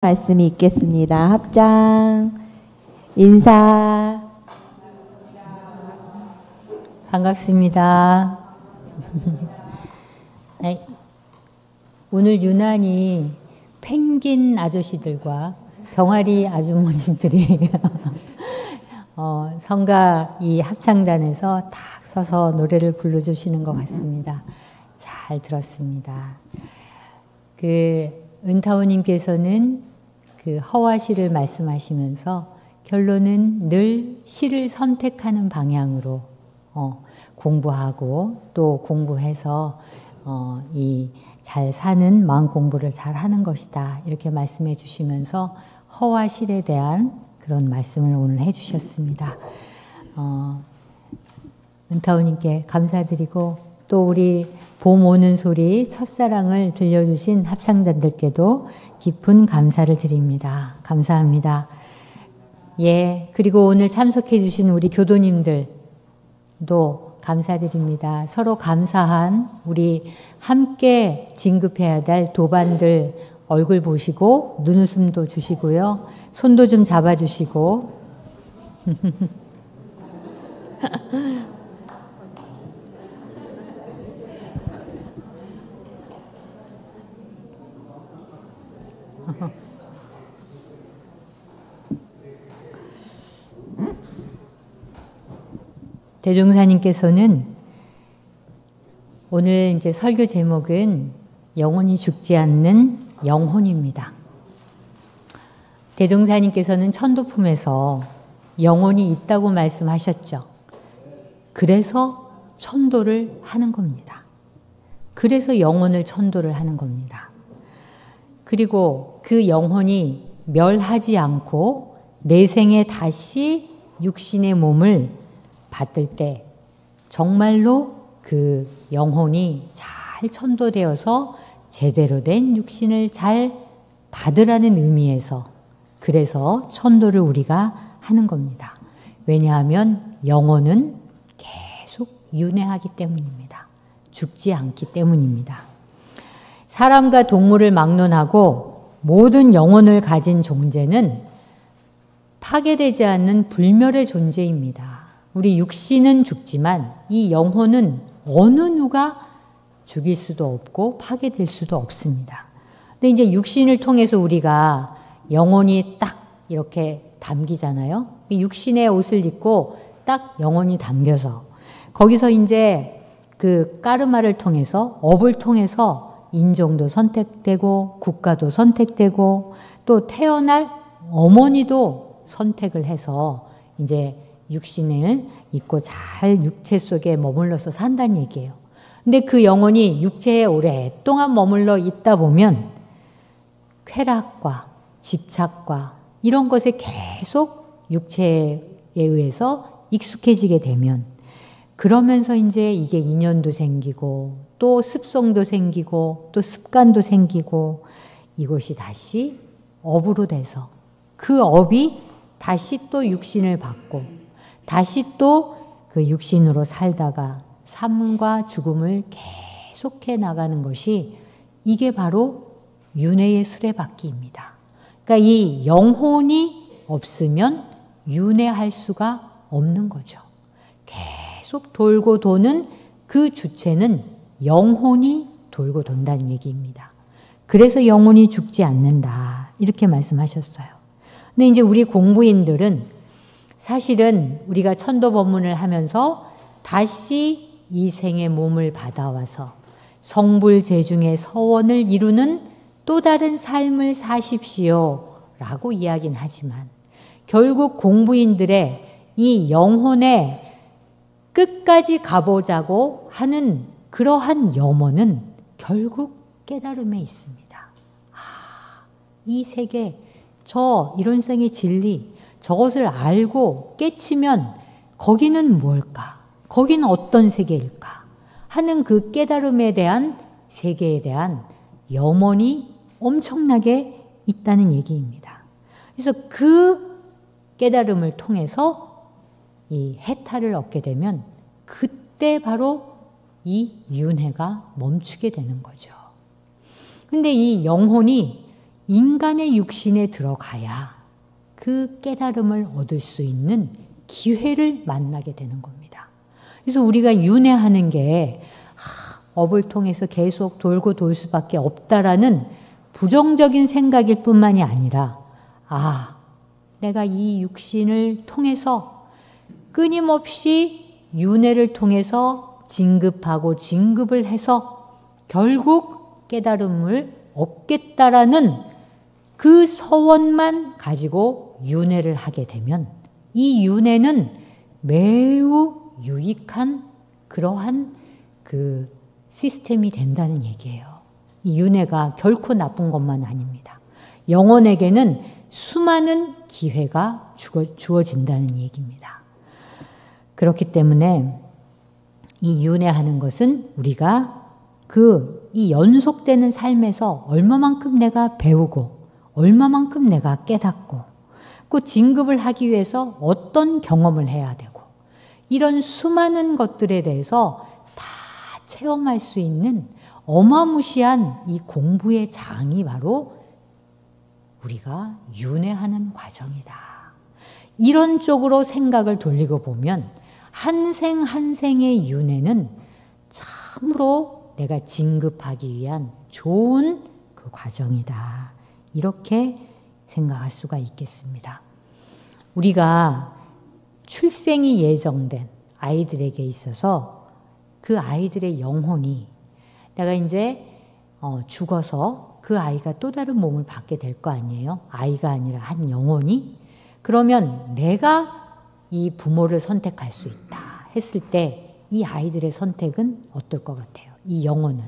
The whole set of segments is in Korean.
말씀이 있겠습니다. 합장 인사. 반갑습니다. 오늘 유난히 펭귄 아저씨들과 병아리 아주머니들이 성가 이 합창단에서 딱 서서 노래를 불러주시는 것 같습니다. 잘 들었습니다. 은타오님께서는 허와시를 말씀하시면서 결론은 늘 시를 선택하는 방향으로 공부하고 또 공부해서 잘 사는 마음 공부를 잘 하는 것이다. 이렇게 말씀해 주시면서 허와 실에 대한 그런 말씀을 오늘 해 주셨습니다. 은타오님께 감사드리고 또 우리 봄 오는 소리 첫사랑을 들려주신 합창단들께도 깊은 감사를 드립니다. 감사합니다. 그리고 오늘 참석해 주신 우리 교도님들도 감사드립니다. 서로 감사한 우리 함께 진급해야 될 도반들 얼굴 보시고 눈웃음도 주시고요. 손도 좀 잡아주시고 대종사님께서는 오늘 이제 설교 제목은 영혼이 죽지 않는 영혼입니다. 대종사님께서는 천도품에서 영혼이 있다고 말씀하셨죠. 그래서 천도를 하는 겁니다. 그래서 영혼을 천도를 하는 겁니다. 그리고 그 영혼이 멸하지 않고 내생에 다시 육신의 몸을 받을 때 정말로 그 영혼이 잘 천도되어서 제대로 된 육신을 잘 받으라는 의미에서 그래서 천도를 우리가 하는 겁니다. 왜냐하면 영혼은 계속 윤회하기 때문입니다. 죽지 않기 때문입니다. 사람과 동물을 막론하고 모든 영혼을 가진 존재는 파괴되지 않는 불멸의 존재입니다. 우리 육신은 죽지만 이 영혼은 어느 누가 죽일 수도 없고 파괴될 수도 없습니다. 근데 이제 육신을 통해서 우리가 영혼이 딱 이렇게 담기잖아요. 육신의 옷을 입고 딱 영혼이 담겨서 거기서 이제 그 까르마를 통해서 업을 통해서 인종도 선택되고 국가도 선택되고 또 태어날 어머니도 선택을 해서 이제 육신을 입고 잘 육체 속에 머물러서 산다는 얘기예요. 근데 그 영혼이 육체에 오랫동안 머물러 있다 보면 쾌락과 집착과 이런 것에 계속 육체에 의해서 익숙해지게 되면 그러면서 이제 이게 인연도 생기고 또 습성도 생기고 또 습관도 생기고 이것이 다시 업으로 돼서 그 업이 다시 또 육신을 받고 다시 또 그 육신으로 살다가 삶과 죽음을 계속해 나가는 것이 이게 바로 윤회의 수레바퀴입니다. 그러니까 이 영혼이 없으면 윤회할 수가 없는 거죠. 계속 돌고 도는 그 주체는 영혼이 돌고 돈다는 얘기입니다. 그래서 영혼이 죽지 않는다. 이렇게 말씀하셨어요. 근데 이제 우리 공부인들은 사실은 우리가 천도 법문을 하면서 다시 이 생의 몸을 받아와서 성불재중의 서원을 이루는 또 다른 삶을 사십시오 라고 이야기는 하지만 결국 공부인들의 이 영혼의 끝까지 가보자고 하는 그러한 염원은 결국 깨달음에 있습니다. 이 세계, 저 이론성의 진리, 저것을 알고 깨치면 거기는 뭘까? 거기는 어떤 세계일까? 하는 그 깨달음에 대한 세계에 대한 염원이 엄청나게 있다는 얘기입니다. 그래서 그 깨달음을 통해서 이 해탈을 얻게 되면 그때 바로 이 윤회가 멈추게 되는 거죠. 근데 이 영혼이 인간의 육신에 들어가야 그 깨달음을 얻을 수 있는 기회를 만나게 되는 겁니다. 그래서 우리가 윤회하는 게 업을 통해서 계속 돌고 돌 수밖에 없다라는 부정적인 생각일 뿐만이 아니라 내가 이 육신을 통해서 끊임없이 윤회를 통해서 진급하고 진급을 해서 결국 깨달음을 얻겠다라는 그 서원만 가지고 윤회를 하게 되면 이 윤회는 매우 유익한 그러한 그 시스템이 된다는 얘기예요. 이 윤회가 결코 나쁜 것만 아닙니다. 영혼에게는 수많은 기회가 주어진다는 얘기입니다. 그렇기 때문에 이 윤회하는 것은 우리가 이 연속되는 삶에서 얼마만큼 내가 배우고 얼마만큼 내가 깨닫고 그 진급을 하기 위해서 어떤 경험을 해야 되고 이런 수많은 것들에 대해서 다 체험할 수 있는 어마무시한 이 공부의 장이 바로 우리가 윤회하는 과정이다. 이런 쪽으로 생각을 돌리고 보면 한 생 한 생의 윤회는 참으로 내가 진급하기 위한 좋은 그 과정이다. 이렇게 생각할 수가 있겠습니다. 우리가 출생이 예정된 아이들에게 있어서 그 아이들의 영혼이 내가 이제 죽어서 그 아이가 또 다른 몸을 받게 될 거 아니에요? 아이가 아니라 한 영혼이? 그러면 내가 이 부모를 선택할 수 있다 했을 때 이 아이들의 선택은 어떨 것 같아요? 이 영혼은.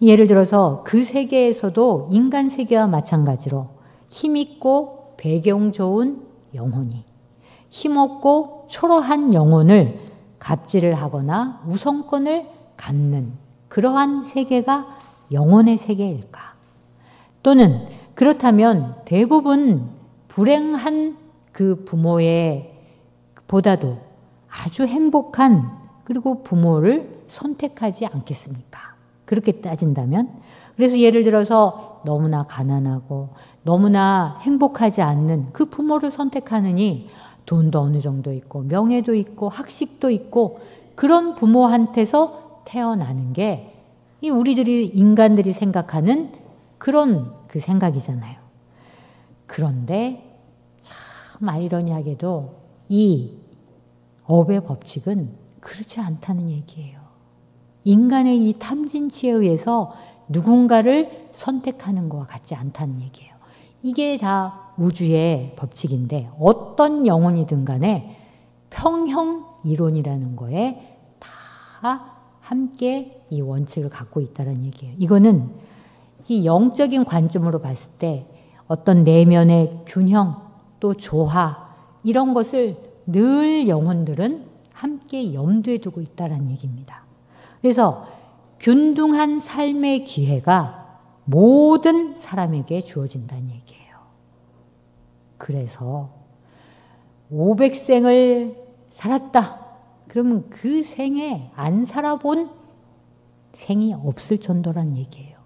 예를 들어서 그 세계에서도 인간 세계와 마찬가지로 힘있고 배경 좋은 영혼이 힘없고 초라한 영혼을 갑질을 하거나 우선권을 갖는 그러한 세계가 영혼의 세계일까? 또는 그렇다면 대부분 불행한 그 부모의 보다도 아주 행복한 그리고 부모를 선택하지 않겠습니까? 그렇게 따진다면 그래서 예를 들어서 너무나 가난하고 너무나 행복하지 않는 그 부모를 선택하느니 돈도 어느 정도 있고 명예도 있고 학식도 있고 그런 부모한테서 태어나는 게 이 우리들이 인간들이 생각하는 그런 그 생각이잖아요. 그런데 참 아이러니하게도 이 업의 법칙은 그렇지 않다는 얘기예요. 인간의 이 탐진치에 의해서 누군가를 선택하는 것과 같지 않다는 얘기예요. 이게 다 우주의 법칙인데 어떤 영혼이든 간에 평형 이론이라는 거에 다 함께 이 원칙을 갖고 있다는 얘기예요. 이거는 이 영적인 관점으로 봤을 때 어떤 내면의 균형 또 조화 이런 것을 늘 영혼들은 함께 염두에 두고 있다는 얘기입니다. 그래서 균등한 삶의 기회가 모든 사람에게 주어진다는 얘기예요. 그래서 500생을 살았다. 그러면 그 생에 안 살아본 생이 없을 정도란 얘기예요.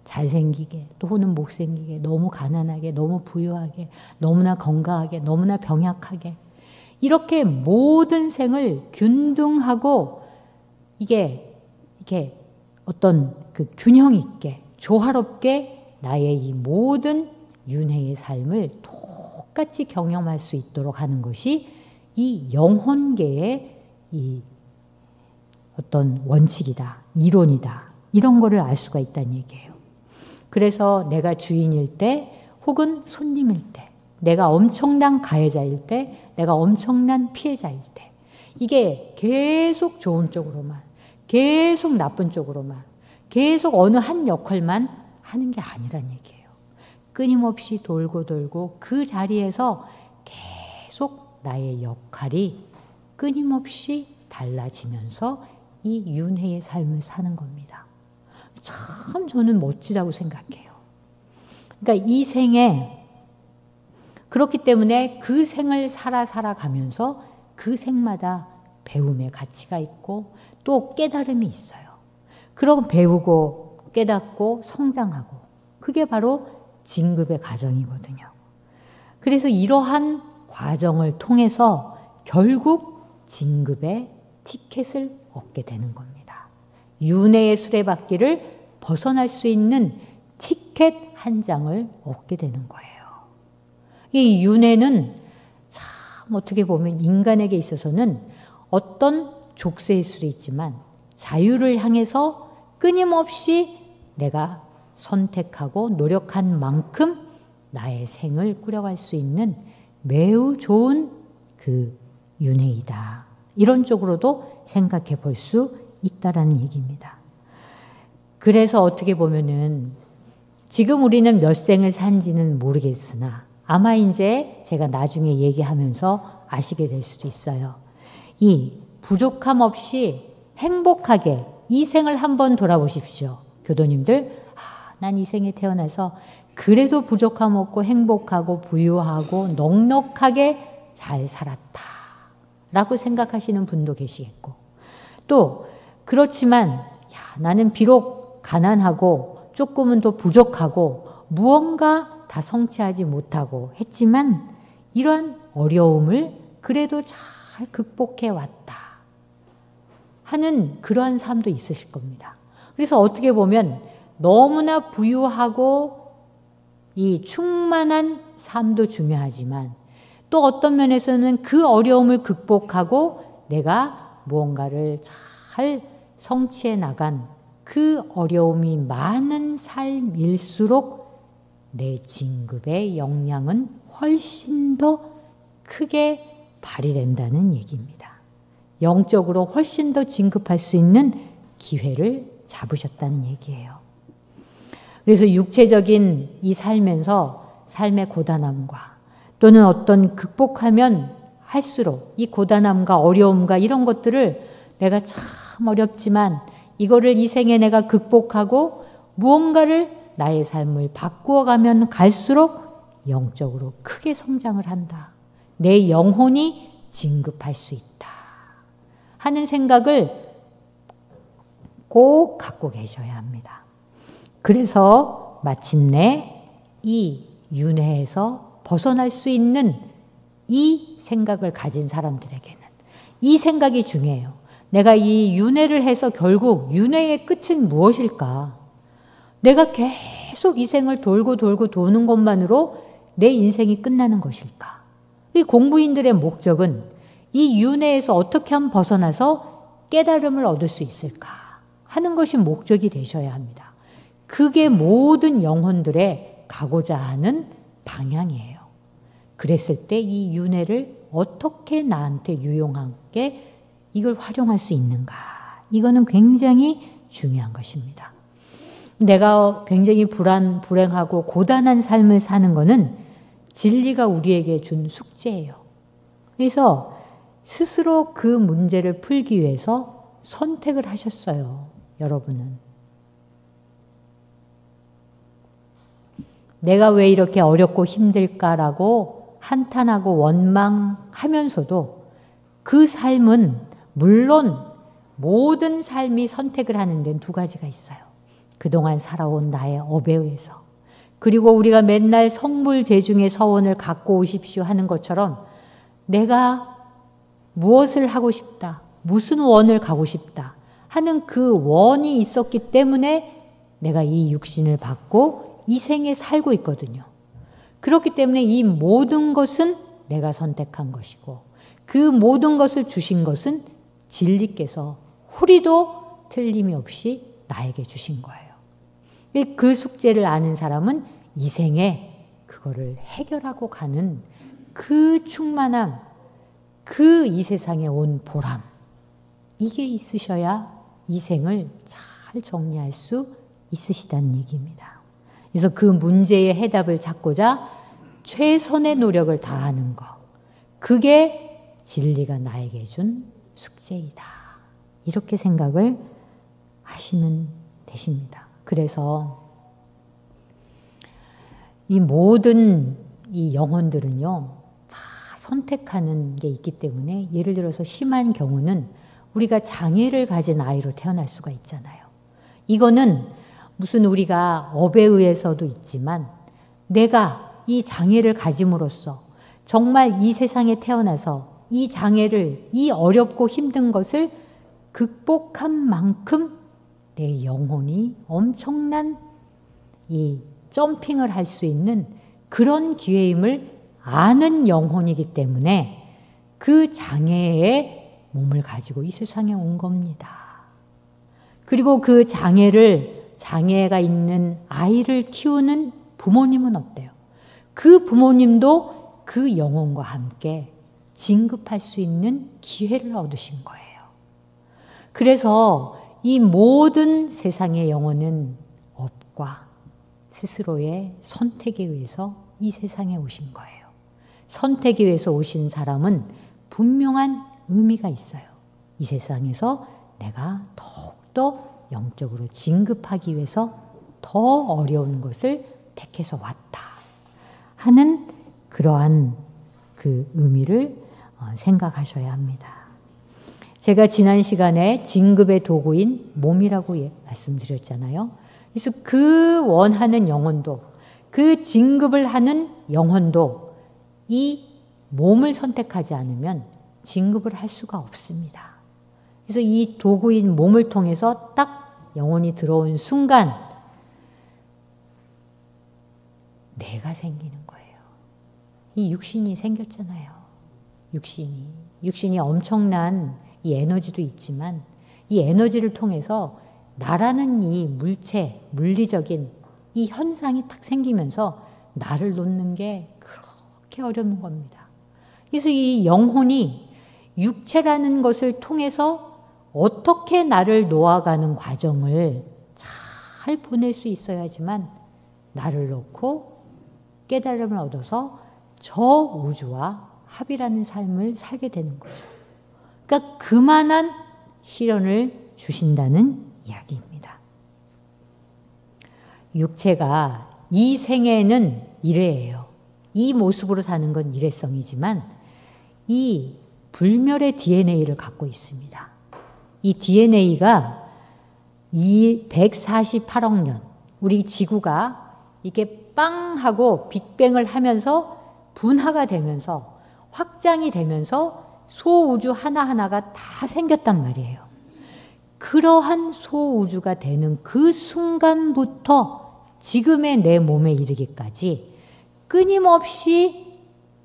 잘생기게 또는 못생기게 너무 가난하게 너무 부유하게 너무나 건강하게 너무나 병약하게 이렇게 모든 생을 균등하고 이게 이렇게 어떤 그 균형 있게 조화롭게 나의 이 모든 윤회의 삶을 똑같이 경험할 수 있도록 하는 것이 이 영혼계의 이 어떤 원칙이다, 이론이다 이런 거를 알 수가 있다는 얘기예요. 그래서 내가 주인일 때 혹은 손님일 때 내가 엄청난 가해자일 때 내가 엄청난 피해자일 때 이게 계속 좋은 쪽으로만 계속 나쁜 쪽으로만 계속 어느 한 역할만 하는 게 아니란 얘기예요. 끊임없이 돌고 돌고 그 자리에서 계속 나의 역할이 끊임없이 달라지면서 이 윤회의 삶을 사는 겁니다. 참 저는 멋지다고 생각해요. 그러니까 이 생에 그렇기 때문에 그 생을 살아가면서 그 생마다 배움의 가치가 있고 또 깨달음이 있어요. 그러고 배우고 깨닫고 성장하고 그게 바로 진급의 과정이거든요. 그래서 이러한 과정을 통해서 결국 진급의 티켓을 얻게 되는 겁니다. 윤회의 수레바퀴를 벗어날 수 있는 티켓 한 장을 얻게 되는 거예요. 이 윤회는 참 어떻게 보면 인간에게 있어서는 어떤 족쇄일 수도 있지만 자유를 향해서 끊임없이 내가 선택하고 노력한 만큼 나의 생을 꾸려갈 수 있는 매우 좋은 그 윤회이다. 이런 쪽으로도 생각해 볼 수 있다라는 얘기입니다. 그래서 어떻게 보면은 지금 우리는 몇 생을 산지는 모르겠으나 아마 이제 제가 나중에 얘기하면서 아시게 될 수도 있어요. 이 부족함 없이 행복하게 이 생을 한번 돌아보십시오. 교도님들, 난 이 생에 태어나서 그래도 부족함 없고 행복하고 부유하고 넉넉하게 잘 살았다 라고 생각하시는 분도 계시겠고, 또 그렇지만 나는 비록 가난하고 조금은 더 부족하고 무언가 다 성취하지 못하고 했지만 이러한 어려움을 그래도 잘 극복해 왔다 하는 그러한 삶도 있으실 겁니다. 그래서 어떻게 보면 너무나 부유하고 이 충만한 삶도 중요하지만 또 어떤 면에서는 그 어려움을 극복하고 내가 무언가를 잘 성취해 나간 그 어려움이 많은 삶일수록 내 진급의 역량은 훨씬 더 크게 발휘된다는 얘기입니다. 영적으로 훨씬 더 진급할 수 있는 기회를 잡으셨다는 얘기예요. 그래서 육체적인 이 살면서 삶의 고단함과 또는 어떤 극복하면 할수록 이 고단함과 어려움과 이런 것들을 내가 참 어렵지만 이거를 이 생에 내가 극복하고 무언가를 나의 삶을 바꾸어가면 갈수록 영적으로 크게 성장을 한다. 내 영혼이 진급할 수 있다 하는 생각을 꼭 갖고 계셔야 합니다. 그래서 마침내 이 윤회에서 벗어날 수 있는 이 생각을 가진 사람들에게는 이 생각이 중요해요. 내가 이 윤회를 해서 결국 윤회의 끝은 무엇일까? 내가 계속 이 생을 돌고 돌고 도는 것만으로 내 인생이 끝나는 것일까? 이 공부인들의 목적은 이 윤회에서 어떻게 하면 벗어나서 깨달음을 얻을 수 있을까 하는 것이 목적이 되셔야 합니다. 그게 모든 영혼들의 가고자 하는 방향이에요. 그랬을 때 이 윤회를 어떻게 나한테 유용하게 이걸 활용할 수 있는가? 이거는 굉장히 중요한 것입니다. 내가 굉장히 불행하고 고단한 삶을 사는 것은 진리가 우리에게 준 숙제예요. 그래서 스스로 그 문제를 풀기 위해서 선택을 하셨어요. 여러분은. 내가 왜 이렇게 어렵고 힘들까라고 한탄하고 원망하면서도 그 삶은 물론 모든 삶이 선택을 하는 데는 두 가지가 있어요. 그동안 살아온 나의 업에 의해서, 그리고 우리가 맨날 성불재중의 서원을 갖고 오십시오 하는 것처럼 내가 무엇을 하고 싶다, 무슨 원을 가고 싶다 하는 그 원이 있었기 때문에 내가 이 육신을 받고 이 생에 살고 있거든요. 그렇기 때문에 이 모든 것은 내가 선택한 것이고 그 모든 것을 주신 것은 진리께서 후리도 틀림이 없이 나에게 주신 거예요. 그 숙제를 아는 사람은 이 생에 그거를 해결하고 가는 그 충만함, 그 이 세상에 온 보람, 이게 있으셔야 이 생을 잘 정리할 수 있으시다는 얘기입니다. 그래서 그 문제의 해답을 찾고자 최선의 노력을 다하는 것, 그게 진리가 나에게 준 숙제이다. 이렇게 생각을 하시면 되십니다. 그래서 이 모든 이 영혼들은요, 다 선택하는 게 있기 때문에 예를 들어서 심한 경우는 우리가 장애를 가진 아이로 태어날 수가 있잖아요. 이거는 무슨 우리가 업에 의해서도 있지만 내가 이 장애를 가짐으로써 정말 이 세상에 태어나서 이 장애를, 이 어렵고 힘든 것을 극복한 만큼 내 영혼이 엄청난 이 점핑을 할 수 있는 그런 기회임을 아는 영혼이기 때문에 그 장애의 몸을 가지고 이 세상에 온 겁니다. 그리고 그 장애가 있는 아이를 키우는 부모님은 어때요? 그 부모님도 그 영혼과 함께 진급할 수 있는 기회를 얻으신 거예요. 그래서 이 모든 세상의 영혼은 업과 스스로의 선택에 의해서 이 세상에 오신 거예요. 선택에 의해서 오신 사람은 분명한 의미가 있어요. 이 세상에서 내가 더욱더 영적으로 진급하기 위해서 더 어려운 것을 택해서 왔다 하는 그러한 그 의미를 생각하셔야 합니다. 제가 지난 시간에 진급의 도구인 몸이라고 말씀드렸잖아요. 그래서 그 원하는 영혼도, 그 진급을 하는 영혼도 이 몸을 선택하지 않으면 진급을 할 수가 없습니다. 그래서 이 도구인 몸을 통해서 딱 영혼이 들어온 순간 내가 생기는 거예요. 이 육신이 생겼잖아요. 육신이 엄청난 이 에너지도 있지만 이 에너지를 통해서 나라는 이 물리적인 이 현상이 딱 생기면서 나를 놓는 게 그렇게 어려운 겁니다. 그래서 이 영혼이 육체라는 것을 통해서 어떻게 나를 놓아가는 과정을 잘 보낼 수 있어야지만 나를 놓고 깨달음을 얻어서 저 우주와 합이라는 삶을 살게 되는 거죠. 그러니까 그만한 시련을 주신다는 이야기입니다. 육체가 이 생애는 일회예요. 이 모습으로 사는 건 일회성이지만 이 불멸의 DNA를 갖고 있습니다. 이 DNA가 148억 년 우리 지구가 이게 빵 하고 빅뱅을 하면서 분화가 되면서 확장이 되면서 소우주 하나하나가 다 생겼단 말이에요. 그러한 소우주가 되는 그 순간부터 지금의 내 몸에 이르기까지 끊임없이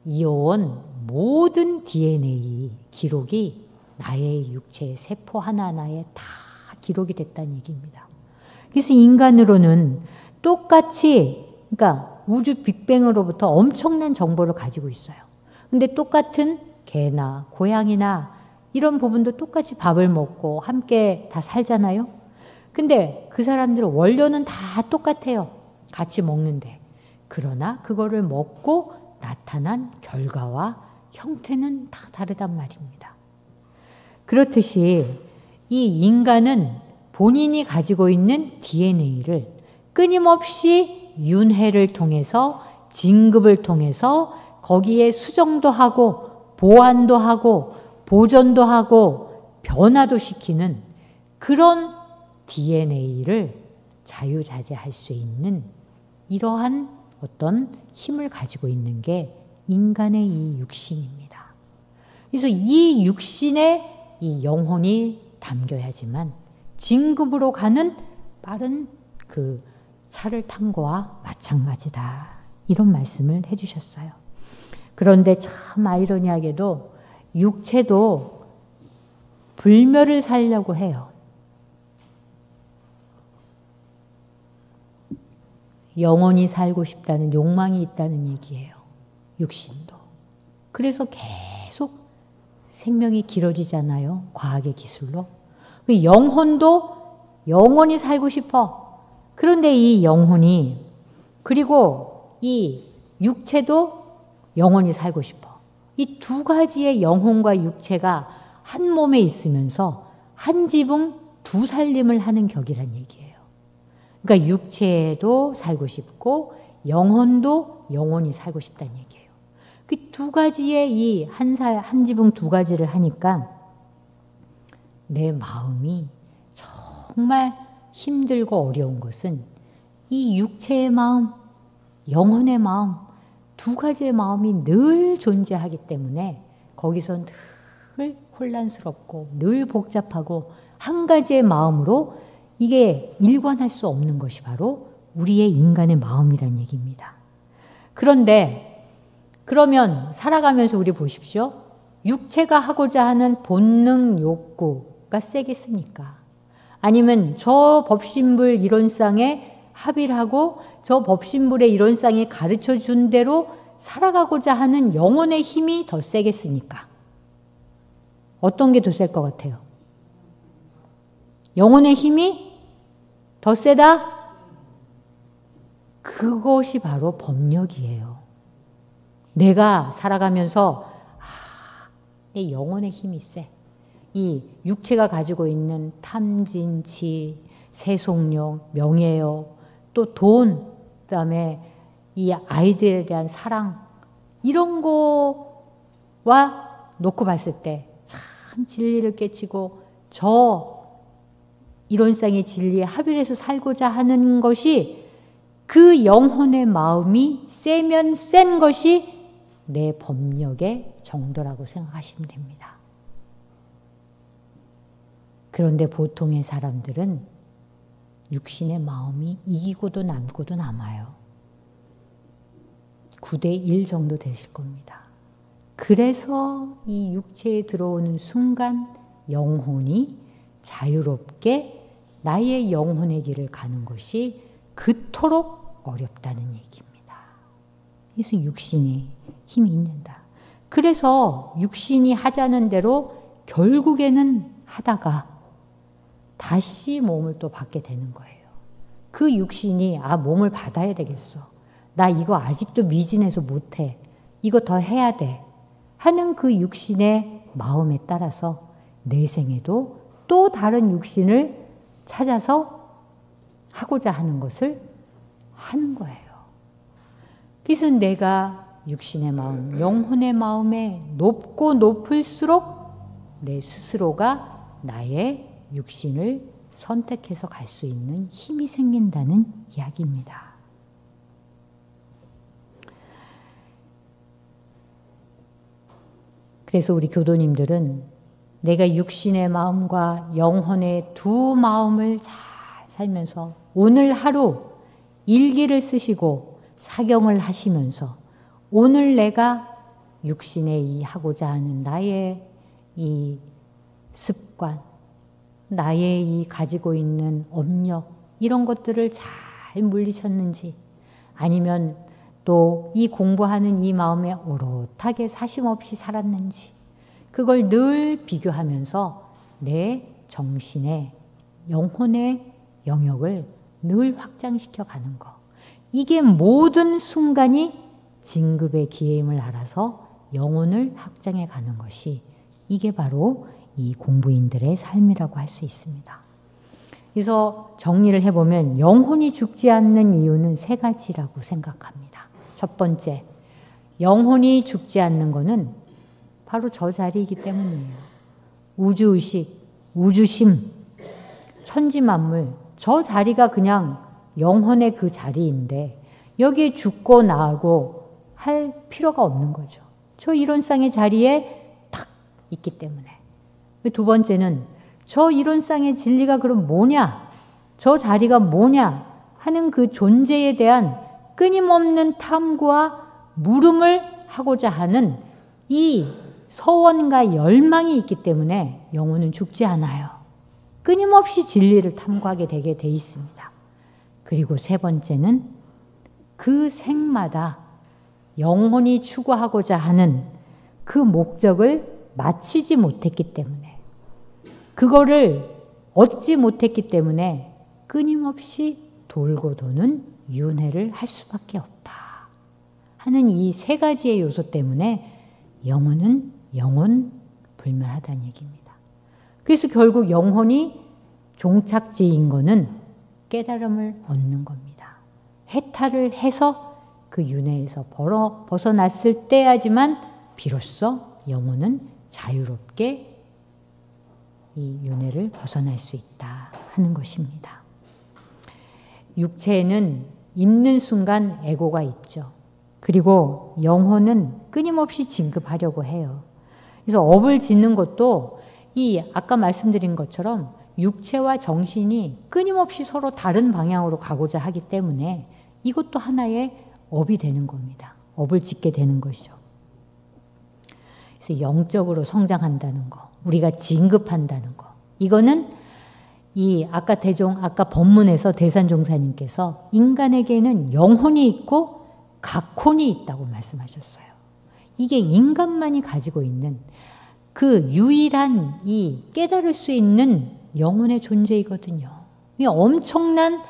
이어온 모든 DNA 기록이 나의 육체의 세포 하나하나에 다 기록이 됐다는 얘기입니다. 그래서 인간으로는 똑같이, 그러니까 우주 빅뱅으로부터 엄청난 정보를 가지고 있어요. 근데 똑같은 개나 고양이나 이런 부분도 똑같이 밥을 먹고 함께 다 살잖아요. 근데 그 사람들은 원료는 다 똑같아요. 같이 먹는데. 그러나 그거를 먹고 나타난 결과와 형태는 다 다르단 말입니다. 그렇듯이 이 인간은 본인이 가지고 있는 DNA를 끊임없이 윤회를 통해서 진급을 통해서 거기에 수정도 하고 보완도 하고 보존도 하고 변화도 시키는 그런 DNA를 자유자재할 수 있는 이러한 어떤 힘을 가지고 있는 게 인간의 이 육신입니다. 그래서 이 육신에 이 영혼이 담겨야지만 진급으로 가는 빠른 그 차를 탄 거와 마찬가지다. 이런 말씀을 해주셨어요. 그런데 참 아이러니하게도 육체도 불멸을 살려고 해요. 영원히 살고 싶다는 욕망이 있다는 얘기예요. 육신도. 그래서 계속 생명이 길어지잖아요. 과학의 기술로. 영혼도 영원히 살고 싶어. 그런데 이 영혼이 그리고 이 육체도 영원히 살고 싶어. 이 두 가지의 영혼과 육체가 한 몸에 있으면서 한 지붕 두 살림을 하는 격이란 얘기예요. 그러니까 육체도 살고 싶고 영혼도 영원히 살고 싶다는 얘기예요. 그 두 가지의 이 한 지붕 두 가지를 하니까 내 마음이 정말 힘들고 어려운 것은 이 육체의 마음, 영혼의 마음, 두 가지의 마음이 늘 존재하기 때문에 거기서 늘 혼란스럽고 늘 복잡하고 한 가지의 마음으로 이게 일관할 수 없는 것이 바로 우리의 인간의 마음이란 얘기입니다. 그런데 그러면 살아가면서 우리 보십시오. 육체가 하고자 하는 본능 욕구가 세겠습니까? 아니면 저 법신불 이론상에 합의를 하고 저 법신불의 이론상에 가르쳐 준 대로 살아가고자 하는 영혼의 힘이 더 세겠습니까? 어떤 게 더 셀 것 같아요? 영혼의 힘이 더 세다? 그것이 바로 법력이에요. 내가 살아가면서 내 영혼의 힘이 세. 이 육체가 가지고 있는 탐진치, 세속력, 명예욕, 또 돈, 그다음에 이 아이들에 대한 사랑 이런 거와 놓고 봤을 때 참 진리를 깨치고 저 이론상의 진리에 합의를 해서 살고자 하는 것이 그 영혼의 마음이 세면 센 것이 내 법력의 정도라고 생각하시면 됩니다. 그런데 보통의 사람들은 육신의 마음이 이기고도 남고도 남아요. 9대1 정도 되실 겁니다. 그래서 이 육체에 들어오는 순간 영혼이 자유롭게 나의 영혼의 길을 가는 것이 그토록 어렵다는 얘기입니다. 그래서 육신이 힘이 있는다. 그래서 육신이 하자는 대로 결국에는 하다가 다시 몸을 또 받게 되는 거예요. 그 육신이 몸을 받아야 되겠어. 나 이거 아직도 미진해서 못해. 이거 더 해야 돼. 하는 그 육신의 마음에 따라서 내 생에도 또 다른 육신을 찾아서 하고자 하는 것을 하는 거예요. 그래서 내가 육신의 마음, 영혼의 마음에 높고 높을수록 내 스스로가 나의 육신을 선택해서 갈 수 있는 힘이 생긴다는 이야기입니다. 그래서 우리 교도님들은 내가 육신의 마음과 영혼의 두 마음을 잘 살면서 오늘 하루 일기를 쓰시고 사경을 하시면서 오늘 내가 육신에 이 하고자 하는 나의 이 습관, 나의 이 가지고 있는 업력 이런 것들을 잘 물리쳤는지 아니면 또 이 공부하는 이 마음에 오롯하게 사심없이 살았는지 그걸 늘 비교하면서 내 정신의 영혼의 영역을 늘 확장시켜 가는 거. 이게 모든 순간이 진급의 기회임을 알아서 영혼을 확장해 가는 것이 이게 바로 이 공부인들의 삶이라고 할 수 있습니다. 그래서 정리를 해보면 영혼이 죽지 않는 이유는 세 가지라고 생각합니다. 첫 번째, 영혼이 죽지 않는 것은 바로 저 자리이기 때문이에요. 우주의식, 우주심, 천지만물, 저 자리가 그냥 영혼의 그 자리인데 여기에 죽고 나고 할 필요가 없는 거죠. 저 이론상의 자리에 딱 있기 때문에. 두 번째는 저 이론상의 진리가 그럼 뭐냐? 저 자리가 뭐냐? 하는 그 존재에 대한 끊임없는 탐구와 물음을 하고자 하는 이 서원과 열망이 있기 때문에 영혼은 죽지 않아요. 끊임없이 진리를 탐구하게 되게 돼 있습니다. 그리고 세 번째는 그 생마다 영혼이 추구하고자 하는 그 목적을 마치지 못했기 때문에 그거를 얻지 못했기 때문에 끊임없이 돌고 도는 윤회를 할 수밖에 없다 하는 이 세 가지의 요소 때문에 영혼은 영혼 불멸하다는 얘기입니다. 그래서 결국 영혼이 종착지인 거는 깨달음을 얻는 겁니다. 해탈을 해서 그 윤회에서 벗어났을 때야지만 비로소 영혼은 자유롭게 이 윤회를 벗어날 수 있다 하는 것입니다. 육체에는 입는 순간 에고가 있죠. 그리고 영혼은 끊임없이 진급하려고 해요. 그래서 업을 짓는 것도 이 아까 말씀드린 것처럼 육체와 정신이 끊임없이 서로 다른 방향으로 가고자 하기 때문에 이것도 하나의 업이 되는 겁니다. 업을 짓게 되는 것이죠. 그래서 영적으로 성장한다는 거, 우리가 진급한다는 거, 이거는 이 아까 법문에서 대산종사님께서 인간에게는 영혼이 있고 각혼이 있다고 말씀하셨어요. 이게 인간만이 가지고 있는 그 유일한 이 깨달을 수 있는 영혼의 존재이거든요. 이 엄청난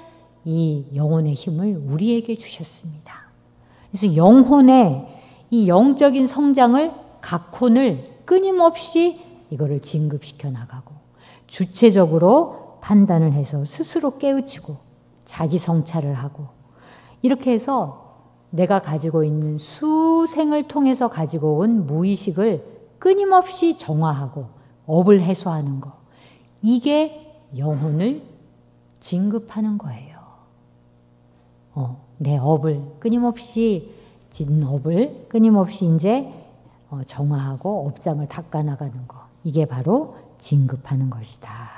이 영혼의 힘을 우리에게 주셨습니다. 그래서 영혼의 이 영적인 성장을 각혼을 끊임없이 이거를 진급시켜 나가고 주체적으로 판단을 해서 스스로 깨우치고 자기 성찰을 하고 이렇게 해서 내가 가지고 있는 수생을 통해서 가지고 온 무의식을 끊임없이 정화하고 업을 해소하는 거. 이게 영혼을 진급하는 거예요. 내 업을 끊임없이 짓는 업을 끊임없이 이제 정화하고 업장을 닦아나가는 거. 이게 바로 진급하는 것이다.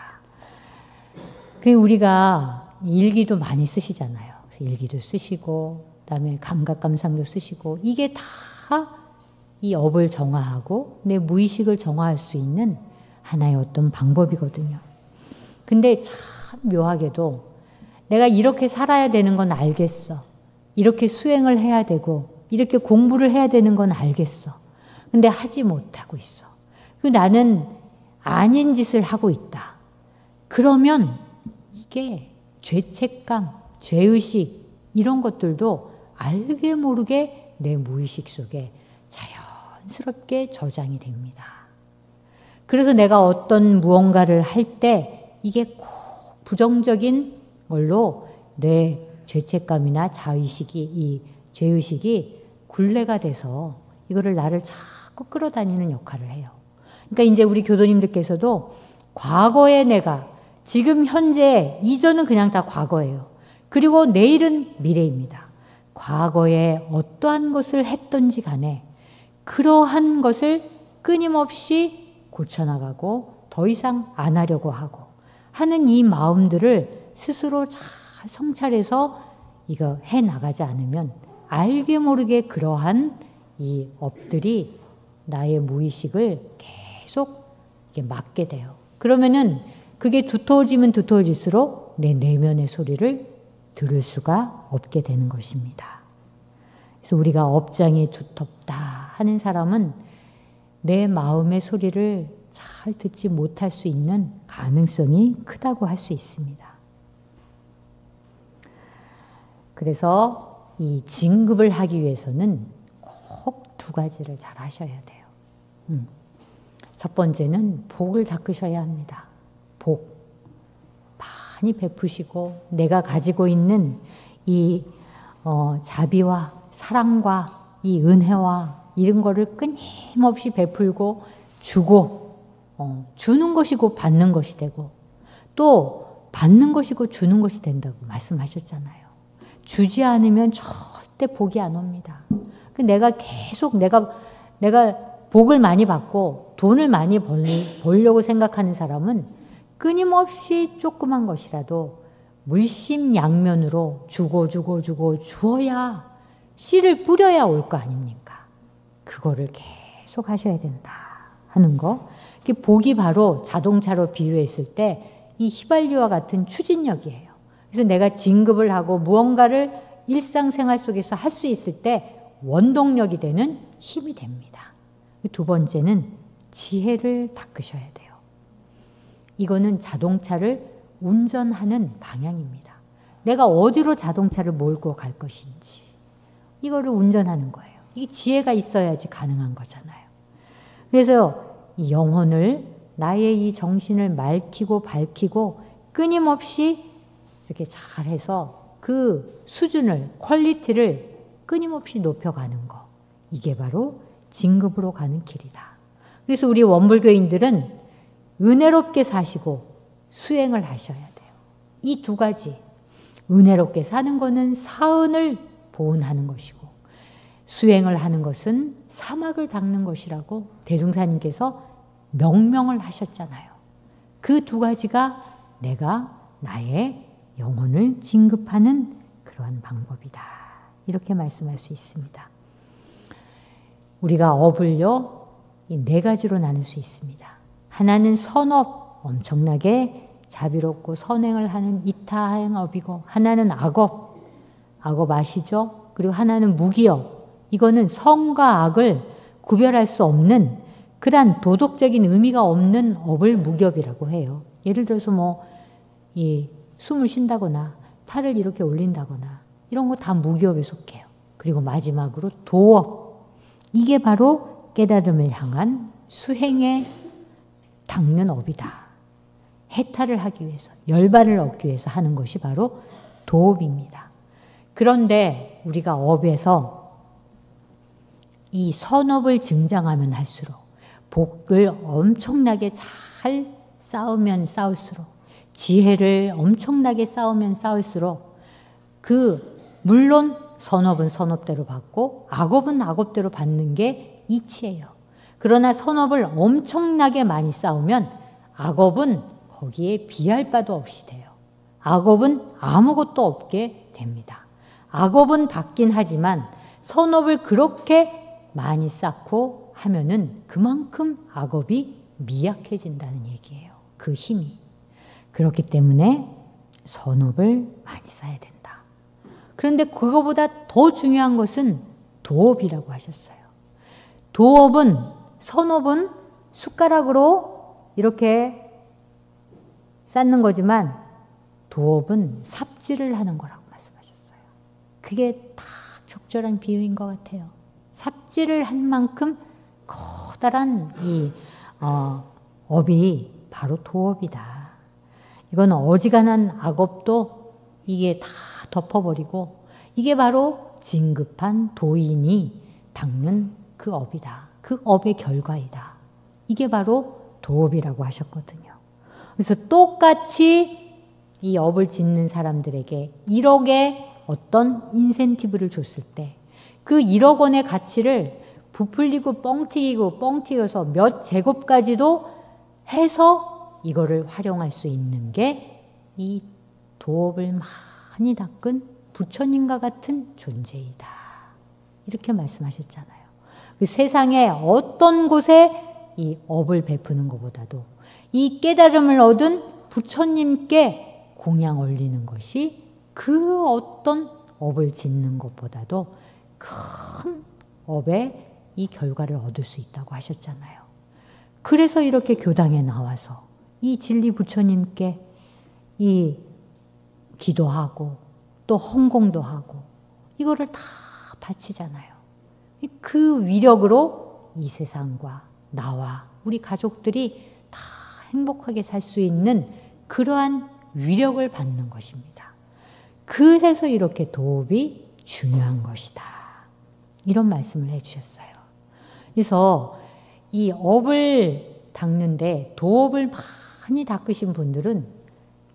우리가 일기도 많이 쓰시잖아요. 일기도 쓰시고 그다음에 감각감상도 쓰시고 이게 다 이 업을 정화하고 내 무의식을 정화할 수 있는 하나의 어떤 방법이거든요. 근데 참 묘하게도 내가 이렇게 살아야 되는 건 알겠어. 이렇게 수행을 해야 되고 이렇게 공부를 해야 되는 건 알겠어. 근데 하지 못하고 있어. 나는 아닌 짓을 하고 있다. 그러면 이게 죄책감, 죄의식 이런 것들도 알게 모르게 내 무의식 속에 자연스럽게 저장이 됩니다. 그래서 내가 어떤 무언가를 할 때 이게 꼭 부정적인 걸로 내 죄책감이나 자의식이 이 죄의식이 굴레가 돼서 이거를 나를 자꾸 끌어다니는 역할을 해요. 그러니까 이제 우리 교도님들께서도 과거의 내가 지금 현재 이전은 그냥 다 과거예요. 그리고 내일은 미래입니다. 과거에 어떠한 것을 했던지 간에 그러한 것을 끊임없이 고쳐나가고 더 이상 안 하려고 하고 하는 이 마음들을 스스로 잘 성찰해서 이거 해나가지 않으면 알게 모르게 그러한 이 업들이 나의 무의식을 계속 막게 돼요. 그러면은 그게 두터워지면 두터워질수록 내 내면의 소리를 들을 수가 없게 되는 것입니다. 그래서 우리가 업장이 두텁다 하는 사람은 내 마음의 소리를 잘 듣지 못할 수 있는 가능성이 크다고 할 수 있습니다. 그래서 이 진급을 하기 위해서는 꼭 두 가지를 잘 하셔야 돼요. 첫 번째는 복을 닦으셔야 합니다. 복. 많이 베푸시고 내가 가지고 있는 이 자비와 사랑과 이 은혜와 이런 거를 끊임없이 베풀고 주고 주는 것이고 받는 것이 되고 또 받는 것이고 주는 것이 된다고 말씀하셨잖아요. 주지 않으면 절대 복이 안 옵니다. 내가 계속 내가 복을 많이 받고 돈을 많이 벌려고 생각하는 사람은 끊임없이 조그만 것이라도 물심양면으로 주고 주어야 씨를 뿌려야 올 거 아닙니까? 그거를 계속 하셔야 된다 하는 거. 복이 바로 자동차로 비유했을 때 이 휘발유와 같은 추진력이에요. 그래서 내가 진급을 하고 무언가를 일상생활 속에서 할 수 있을 때 원동력이 되는 힘이 됩니다. 두 번째는 지혜를 닦으셔야 돼요. 이거는 자동차를 운전하는 방향입니다. 내가 어디로 자동차를 몰고 갈 것인지 이거를 운전하는 거예요. 이게 지혜가 있어야지 가능한 거잖아요. 그래서 이 영혼을 나의 이 정신을 밝히고 끊임없이 이렇게 잘해서 그 수준을 퀄리티를 끊임없이 높여가는 거. 이게 바로 진급으로 가는 길이다. 그래서 우리 원불교인들은 은혜롭게 사시고 수행을 하셔야 돼요. 이 두 가지. 은혜롭게 사는 것은 사은을 보은하는 것이고 수행을 하는 것은 사막을 닦는 것이라고 대종사님께서 명명을 하셨잖아요. 그 두 가지가 내가 나의 영혼을 진급하는 그러한 방법이다. 이렇게 말씀할 수 있습니다. 우리가 업을요, 이 네 가지로 나눌 수 있습니다. 하나는 선업, 엄청나게 자비롭고 선행을 하는 이타행업이고, 하나는 악업, 악업 아시죠? 그리고 하나는 무기업, 이거는 선과 악을 구별할 수 없는 그러한 도덕적인 의미가 없는 업을 무기업이라고 해요. 예를 들어서 이 숨을 쉰다거나 팔을 이렇게 올린다거나 이런 거 다 무기업에 속해요. 그리고 마지막으로 도업, 이게 바로 깨달음을 향한 수행에 닦는 업이다. 해탈을 하기 위해서, 열반을 얻기 위해서 하는 것이 바로 도업입니다. 그런데 우리가 업에서 이 선업을 증장하면 할수록, 복을 엄청나게 잘 쌓으면 쌓을수록, 지혜를 엄청나게 쌓으면 쌓을수록, 물론 선업은 선업대로 받고 악업은 악업대로 받는 게 이치예요. 그러나 선업을 엄청나게 많이 쌓으면 악업은 거기에 비할 바도 없이 돼요. 악업은 아무것도 없게 됩니다. 악업은 받긴 하지만 선업을 그렇게 많이 쌓고 하면은 그만큼 악업이 미약해진다는 얘기예요. 그 힘이. 그렇기 때문에 선업을 많이 쌓아야 된다. 그런데 그거보다 더 중요한 것은 도업이라고 하셨어요. 도업은, 선업은 숟가락으로 이렇게 쌓는 거지만 도업은 삽질을 하는 거라고 말씀하셨어요. 그게 다 적절한 비유인 것 같아요. 삽질을 한 만큼 커다란 이 업이 바로 도업이다. 이건 어지간한 악업도 이게 다 덮어버리고 이게 바로 진급한 도인이 닦는 그 업이다. 그 업의 결과이다. 이게 바로 도업이라고 하셨거든요. 그래서 똑같이 이 업을 짓는 사람들에게 1억의 어떤 인센티브를 줬을 때 그 1억 원의 가치를 부풀리고 뻥튀기고 몇 제곱까지도 해서 이거를 활용할 수 있는 게 이 도업을 많이 닦은 부처님과 같은 존재이다. 이렇게 말씀하셨잖아요. 그 세상에 어떤 곳에 이 업을 베푸는 것보다도 이 깨달음을 얻은 부처님께 공양 올리는 것이 그 어떤 업을 짓는 것보다도 큰 업의 이 결과를 얻을 수 있다고 하셨잖아요. 그래서 이렇게 교당에 나와서 이 진리 부처님께 이 기도하고 또 헌공도 하고 이거를 다 바치잖아요. 그 위력으로 이 세상과 나와 우리 가족들이 다 행복하게 살 수 있는 그러한 위력을 받는 것입니다. 그래서 이렇게 도업이 중요한 것이다. 이런 말씀을 해주셨어요. 그래서 이 업을 닦는데 도업을 많이 닦으신 분들은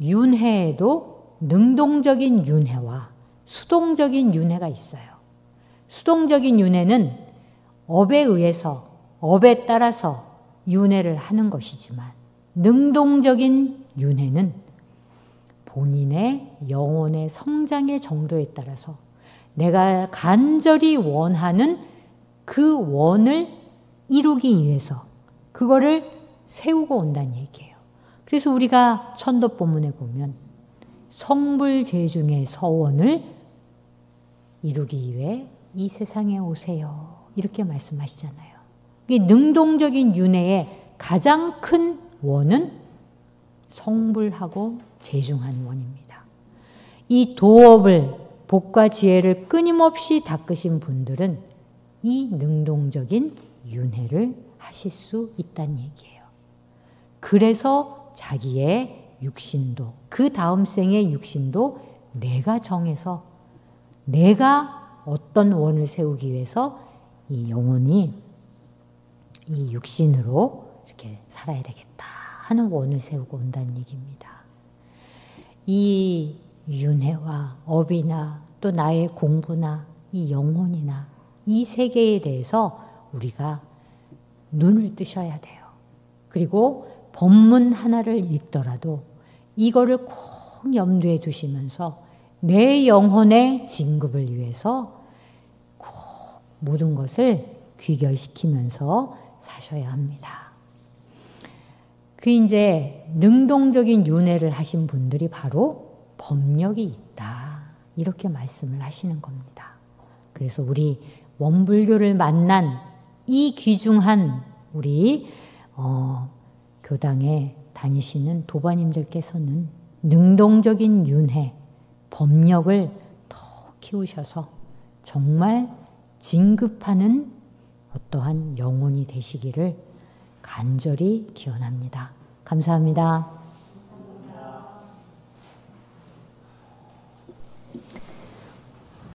윤회에도 능동적인 윤회와 수동적인 윤회가 있어요. 수동적인 윤회는 업에 의해서, 업에 따라서 윤회를 하는 것이지만 능동적인 윤회는 본인의 영혼의 성장의 정도에 따라서 내가 간절히 원하는 그 원을 이루기 위해서 그거를 세우고 온다는 얘기예요. 그래서 우리가 천도법문에 보면 성불재중의 서원을 이루기 위해 이 세상에 오세요. 이렇게 말씀하시잖아요. 이 능동적인 윤회의 가장 큰 원은 성불하고 재중한 원입니다. 이 도업을, 복과 지혜를 끊임없이 닦으신 분들은 이 능동적인 윤회를 하실 수 있다는 얘기예요. 그래서 자기의 육신도, 그 다음 생의 육신도 내가 정해서 내가 어떤 원을 세우기 위해서 이 영혼이 이 육신으로 이렇게 살아야 되겠다 하는 원을 세우고 온다는 얘기입니다. 이 윤회와 업이나 또 나의 공부나 이 영혼이나 이 세계에 대해서 우리가 눈을 뜨셔야 돼요. 그리고 법문 하나를 읽더라도 이거를 꼭 염두에 두시면서 내 영혼의 진급을 위해서 꼭 모든 것을 귀결시키면서 사셔야 합니다. 그 이제 능동적인 윤회를 하신 분들이 바로 법력이 있다. 이렇게 말씀을 하시는 겁니다. 그래서 우리 원불교를 만난 이 귀중한 우리 교당에 다니시는 도바님들께서는 능동적인 윤회, 법력을 더 키우셔서 정말 진급하는 어떠한 영혼이 되시기를 간절히 기원합니다. 감사합니다.